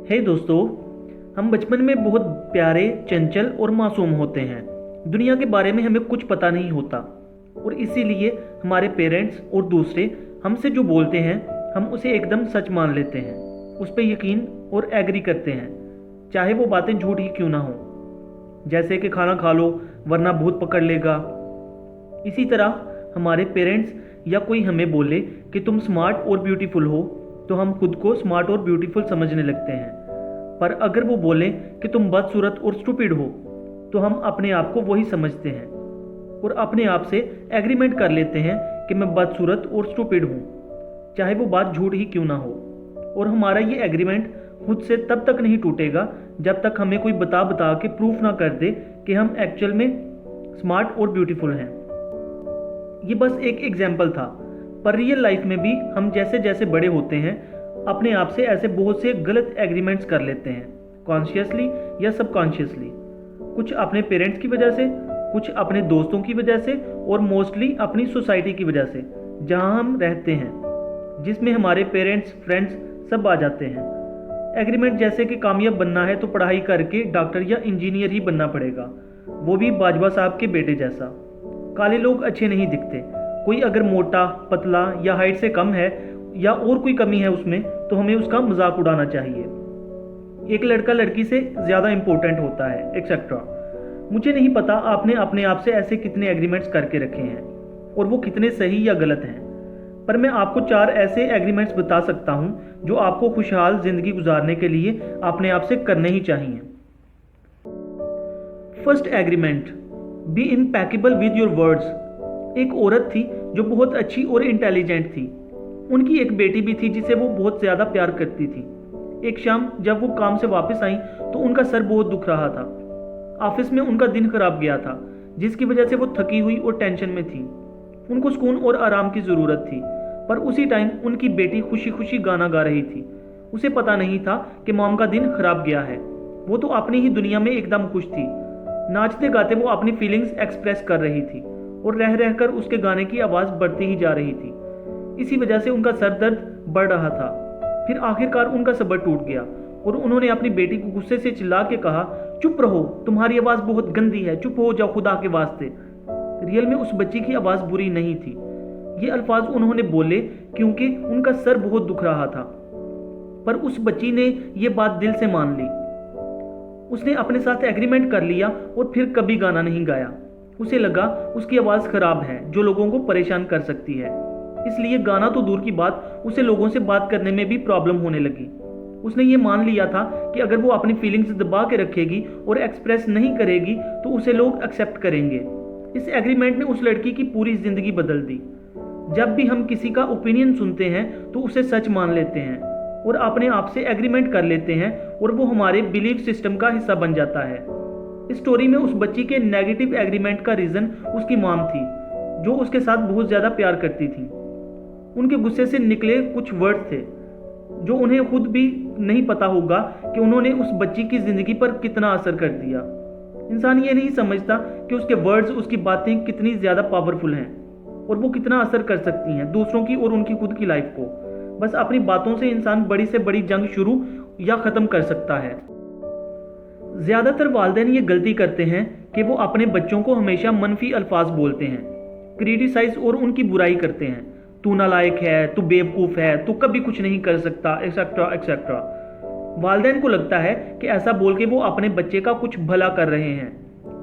हे दोस्तों, हम बचपन में बहुत प्यारे, चंचल और मासूम होते हैं। दुनिया के बारे में हमें कुछ पता नहीं होता और इसीलिए हमारे पेरेंट्स और दूसरे हमसे जो बोलते हैं हम उसे एकदम सच मान लेते हैं, उस पर यकीन और एग्री करते हैं, चाहे वो बातें झूठ ही क्यों ना हो। जैसे कि खाना खा लो वरना भूत पकड़ लेगा। इसी तरह हमारे पेरेंट्स या कोई हमें बोले कि तुम स्मार्ट और ब्यूटीफुल हो तो हम खुद को स्मार्ट और ब्यूटीफुल समझने लगते हैं। पर अगर वो बोले कि तुम बदसूरत और स्टूपिड हो तो हम अपने आप को वही समझते हैं और अपने आप से एग्रीमेंट कर लेते हैं कि मैं बदसूरत और स्टूपिड हूँ, चाहे वो बात झूठ ही क्यों ना हो। और हमारा ये एग्रीमेंट खुद से तब तक नहीं टूटेगा जब तक हमें कोई बता बता के प्रूफ ना कर दे कि हम एक्चुअल में स्मार्ट और ब्यूटीफुल हैं। ये बस एक एग्जाम्पल था, पर रियल लाइफ में भी हम जैसे जैसे बड़े होते हैं अपने आप से ऐसे बहुत से गलत एग्रीमेंट्स कर लेते हैं, कॉन्शियसली या सबकॉन्शियसली। कुछ अपने पेरेंट्स की वजह से, कुछ अपने दोस्तों की वजह से और मोस्टली अपनी सोसाइटी की वजह से जहां हम रहते हैं, जिसमें हमारे पेरेंट्स, फ्रेंड्स सब आ जाते हैं। एग्रीमेंट जैसे कि कामयाब बनना है तो पढ़ाई करके डॉक्टर या इंजीनियर ही बनना पड़ेगा, वो भी बाजवा साहब के बेटे जैसा। काले लोग अच्छे नहीं दिखते, कोई अगर मोटा, पतला या हाइट से कम है या और कोई कमी है उसमें तो हमें उसका मजाक उड़ाना चाहिए। एक लड़का लड़की से ज़्यादा इंपॉर्टेंट होता है, एक्सेट्रा। मुझे नहीं पता आपने अपने आप से ऐसे कितने एग्रीमेंट्स करके रखे हैं और वो कितने सही या गलत हैं, पर मैं आपको 4 ऐसे एग्रीमेंट्स बता सकता हूं जो आपको खुशहाल जिंदगी गुजारने के लिए अपने आप से करने ही चाहिए। First agreement, be impeccable with your words. एक औरत थी जो बहुत अच्छी और इंटेलिजेंट थी। उनकी एक बेटी भी थी जिसे वो बहुत ज़्यादा प्यार करती थी। एक शाम जब वो काम से वापस आई तो उनका सर बहुत दुख रहा था। ऑफिस में उनका दिन खराब गया था, जिसकी वजह से वो थकी हुई और टेंशन में थी। उनको सुकून और आराम की ज़रूरत थी, पर उसी टाइम उनकी बेटी खुशी खुशी गाना गा रही थी। उसे पता नहीं था कि मॉम का दिन खराब गया है। वो तो अपनी ही दुनिया में एकदम खुश थी। नाचते गाते वो अपनी फीलिंग्स एक्सप्रेस कर रही थी और रह रहकर उसके गाने की आवाज़ बढ़ती ही जा रही थी। इसी वजह से उनका सर दर्द बढ़ रहा था। फिर आखिरकार उनका सब्र टूट गया और उन्होंने अपनी बेटी को गुस्से से चिल्ला के कहा, चुप रहो, तुम्हारी आवाज़ बहुत गंदी है, चुप हो जाओ खुदा के वास्ते। रियल में उस बच्ची की आवाज़ बुरी नहीं थी। ये अल्फाज उन्होंने बोले क्योंकि उनका सर बहुत दुख रहा था, पर उस बच्ची ने ये बात दिल से मान ली। उसने अपने साथ एग्रीमेंट कर लिया और फिर कभी गाना नहीं गाया। उसे लगा उसकी आवाज़ खराब है जो लोगों को परेशान कर सकती है, इसलिए गाना तो दूर की बात, उसे लोगों से बात करने में भी प्रॉब्लम होने लगी। उसने ये मान लिया था कि अगर वो अपनी फीलिंग्स दबा के रखेगी और एक्सप्रेस नहीं करेगी तो उसे लोग एक्सेप्ट करेंगे। इस एग्रीमेंट ने उस लड़की की पूरी जिंदगी बदल दी। जब भी हम किसी का ओपिनियन सुनते हैं तो उसे सच मान लेते हैं और अपने आप से एग्रीमेंट कर लेते हैं और वो हमारे बिलीफ सिस्टम का हिस्सा बन जाता है। इस स्टोरी में उस बच्ची के नेगेटिव एग्रीमेंट का रीज़न उसकी मॉम थी, जो उसके साथ बहुत ज़्यादा प्यार करती थी। उनके गुस्से से निकले कुछ वर्ड थे जो उन्हें खुद भी नहीं पता होगा कि उन्होंने उस बच्ची की ज़िंदगी पर कितना असर कर दिया। इंसान ये नहीं समझता कि उसके वर्ड्स, उसकी बातें कितनी ज़्यादा पावरफुल हैं और वो कितना असर कर सकती हैं दूसरों की और उनकी खुद की लाइफ को। बस अपनी बातों से इंसान बड़ी से बड़ी जंग शुरू या ख़त्म कर सकता है। ज़्यादातर वालिदैन ये गलती करते हैं कि वो अपने बच्चों को हमेशा मनफी अल्फाज बोलते हैं, क्रिटिसाइज और उनकी बुराई करते हैं। तू नालायक है, तू बेवकूफ़ है, तू कभी कुछ नहीं कर सकता, एक्सेट्रा एक्सेट्रा। वालिदैन को लगता है कि ऐसा बोल के वो अपने बच्चे का कुछ भला कर रहे हैं,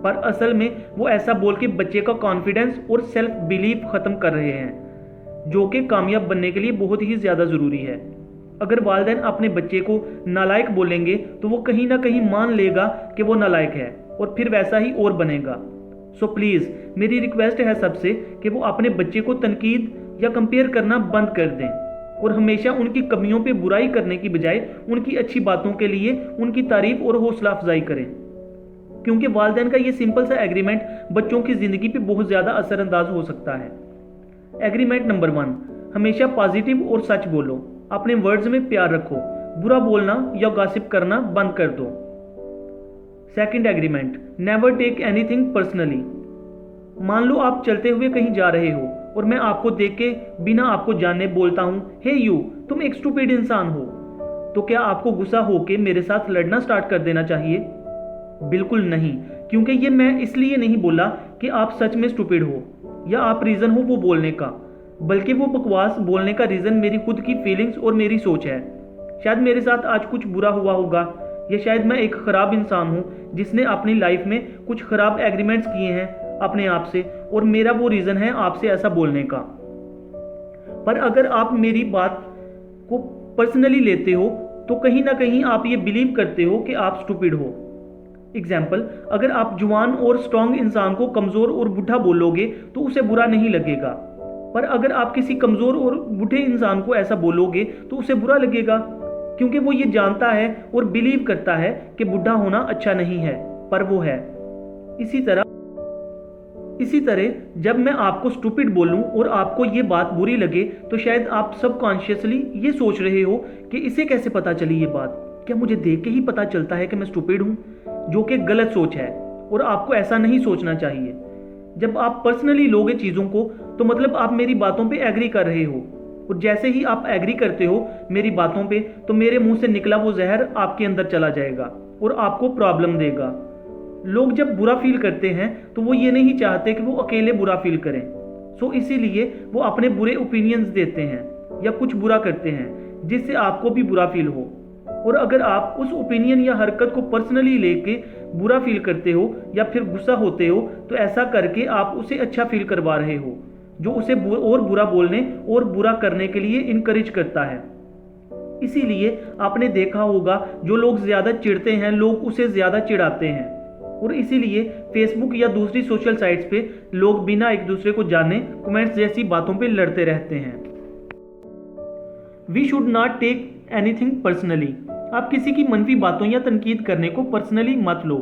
पर असल में वो ऐसा बोल के बच्चे का कॉन्फिडेंस और सेल्फ बिलीफ ख़त्म कर रहे हैं, जो कि कामयाब बनने के लिए बहुत ही ज़्यादा ज़रूरी है। अगर वालिदैन अपने बच्चे को नालायक बोलेंगे तो वो कहीं ना कहीं मान लेगा कि वो नालायक है और फिर वैसा ही और बनेगा। सो प्लीज़ मेरी रिक्वेस्ट है सबसे कि वो अपने बच्चे को तनकीद या कंपेयर करना बंद कर दें और हमेशा उनकी कमियों पे बुराई करने की बजाय उनकी अच्छी बातों के लिए उनकी तारीफ और हौसला अफजाई करें, क्योंकि वालिदैन का ये सिंपल सा एग्रीमेंट बच्चों की ज़िंदगी पे बहुत ज़्यादा असरअंदाज हो सकता है। एग्रीमेंट नंबर 1, हमेशा पॉजिटिव और सच बोलो। अपने वर्ड्स में प्यार रखो, बुरा बोलना या गॉसिप करना बंद कर दो। Second agreement, never take anything personally. मान लो आप चलते हुए कहीं जा रहे हो और मैं आपको देख के बिना आपको जाने बोलता हूँ, हे यू, तुम एक स्टूपिड इंसान हो। तो क्या आपको गुस्सा होके मेरे साथ लड़ना स्टार्ट कर देना चाहिए? बिल्कुल नहीं, क्योंकि ये मैं इसलिए नहीं बोला कि आप सच में स्टूपिड हो या आप रीज़न हो वो बोलने का, बल्कि वो बकवास बोलने का रीज़न मेरी खुद की फीलिंग्स और मेरी सोच है। शायद मेरे साथ आज कुछ बुरा हुआ होगा, या शायद मैं एक ख़राब इंसान हूँ जिसने अपनी लाइफ में कुछ ख़राब एग्रीमेंट्स किए हैं अपने आप से, और मेरा वो रीज़न है आपसे ऐसा बोलने का। पर अगर आप मेरी बात को पर्सनली लेते हो तो कहीं ना कहीं आप ये बिलीव करते हो कि आप स्टूपिड हो। एग्जाम्पल, अगर आप जवान और स्ट्रांग इंसान को कमज़ोर और बूढ़ा बोलोगे तो उसे बुरा नहीं लगेगा, पर अगर आप किसी कमज़ोर और बूढ़े इंसान को ऐसा बोलोगे तो उसे बुरा लगेगा, क्योंकि वो ये जानता है और बिलीव करता है कि बूढ़ा होना अच्छा नहीं है, पर वो है। इसी तरह जब मैं आपको स्टूपिड बोलूं और आपको ये बात बुरी लगे तो शायद आप सबकॉन्शियसली ये सोच रहे हो कि इसे कैसे पता चली ये बात, क्या मुझे देख के ही पता चलता है कि मैं स्टूपिड हूँ, जो कि गलत सोच है और आपको ऐसा नहीं सोचना चाहिए। जब आप पर्सनली लोगे चीज़ों को तो मतलब आप मेरी बातों पे एग्री कर रहे हो, और जैसे ही आप एग्री करते हो मेरी बातों पे तो मेरे मुंह से निकला वो जहर आपके अंदर चला जाएगा और आपको प्रॉब्लम देगा। लोग जब बुरा फील करते हैं तो वो ये नहीं चाहते कि वो अकेले बुरा फील करें, सो इसीलिए वो अपने बुरे ओपिनियंस देते हैं या कुछ बुरा करते हैं जिससे आपको भी बुरा फील हो। और अगर आप उस ओपिनियन या हरकत को पर्सनली लेके बुरा फील करते हो या फिर गुस्सा होते हो तो ऐसा करके आप उसे अच्छा फील करवा रहे हो, जो उसे और बुरा बोलने और बुरा करने के लिए इनकरेज करता है। इसीलिए आपने देखा होगा जो लोग ज़्यादा चिढ़ते हैं लोग उसे ज़्यादा चिढ़ाते हैं, और इसीलिए फेसबुक या दूसरी सोशल साइट्स पे लोग बिना एक दूसरे को जाने कमेंट्स जैसी बातों पे लड़ते रहते हैं। We should not take anything personally. आप किसी की मनफी बातों या तनकीद करने को पर्सनली मत लो।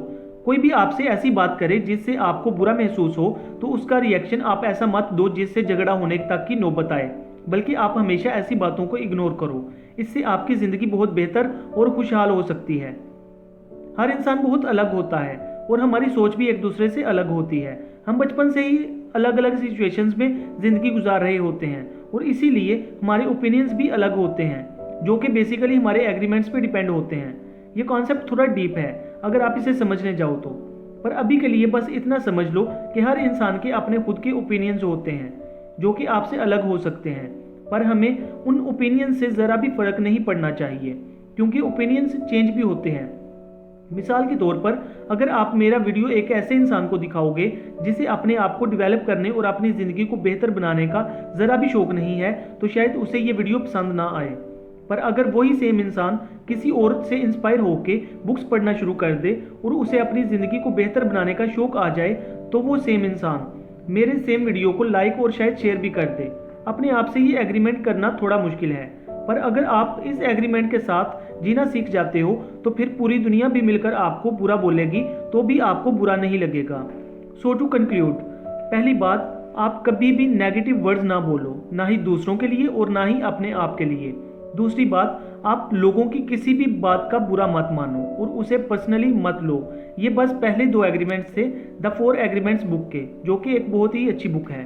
कोई भी आपसे ऐसी बात करे जिससे आपको बुरा महसूस हो तो उसका रिएक्शन आप ऐसा मत दो जिससे झगड़ा होने तक की नौबत आए, बल्कि आप हमेशा ऐसी बातों को इग्नोर करो। इससे आपकी ज़िंदगी बहुत बेहतर और खुशहाल हो सकती है। हर इंसान बहुत अलग होता है और हमारी सोच भी एक दूसरे से अलग होती है। हम बचपन से ही अलग अलग सिचुएशंस में ज़िंदगी गुजार रहे होते हैं और इसीलिए हमारे ओपिनियंस भी अलग होते हैं, जो कि बेसिकली हमारे एग्रीमेंट्स पे डिपेंड होते हैं। ये कॉन्सेप्ट थोड़ा डीप है अगर आप इसे समझने जाओ तो, पर अभी के लिए बस इतना समझ लो कि हर इंसान के अपने खुद के ओपिनियंस होते हैं जो कि आपसे अलग हो सकते हैं, पर हमें उन ओपिनियंस से ज़रा भी फ़र्क नहीं पड़ना चाहिए क्योंकि ओपिनियंस चेंज भी होते हैं। मिसाल के तौर पर अगर आप मेरा वीडियो एक ऐसे इंसान को दिखाओगे जिसे अपने आप को डेवलप करने और अपनी ज़िंदगी को बेहतर बनाने का ज़रा भी शौक नहीं है तो शायद उसे ये वीडियो पसंद ना आए। पर अगर वही सेम इंसान किसी और से इंस्पायर होके बुक्स पढ़ना शुरू कर दे और उसे अपनी ज़िंदगी को बेहतर बनाने का शौक आ जाए तो वो सेम इंसान मेरे सेम वीडियो को लाइक और शायद शेयर भी कर दे। अपने आप से ये एग्रीमेंट करना थोड़ा मुश्किल है, पर अगर आप इस एग्रीमेंट के साथ जीना सीख जाते हो तो फिर पूरी दुनिया भी मिलकर आपको बुरा बोलेगी तो भी आपको बुरा नहीं लगेगा। सो टू कंक्लूड, पहली बात, आप कभी भी नेगेटिव वर्ड्स ना बोलो, ना ही दूसरों के लिए और ना ही अपने आप के लिए। दूसरी बात, आप लोगों की किसी भी बात का बुरा मत मानो और उसे पर्सनली मत लो। ये बस पहले 2 एग्रीमेंट्स थे द 4 एग्रीमेंट्स बुक के, जो कि एक बहुत ही अच्छी बुक है।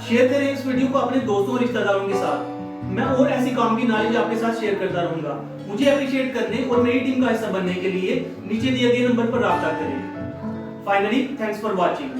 शेयर करें इस वीडियो को अपने दोस्तों और रिश्तेदारों के साथ। मैं और ऐसी काम की नॉलेज आपके साथ शेयर करता रहूंगा। मुझे अप्रिशिएट करने और मेरी टीम का हिस्सा बनने के लिए नीचे दिए गए नंबर पर राब्ता करें। Finally, thanks for watching.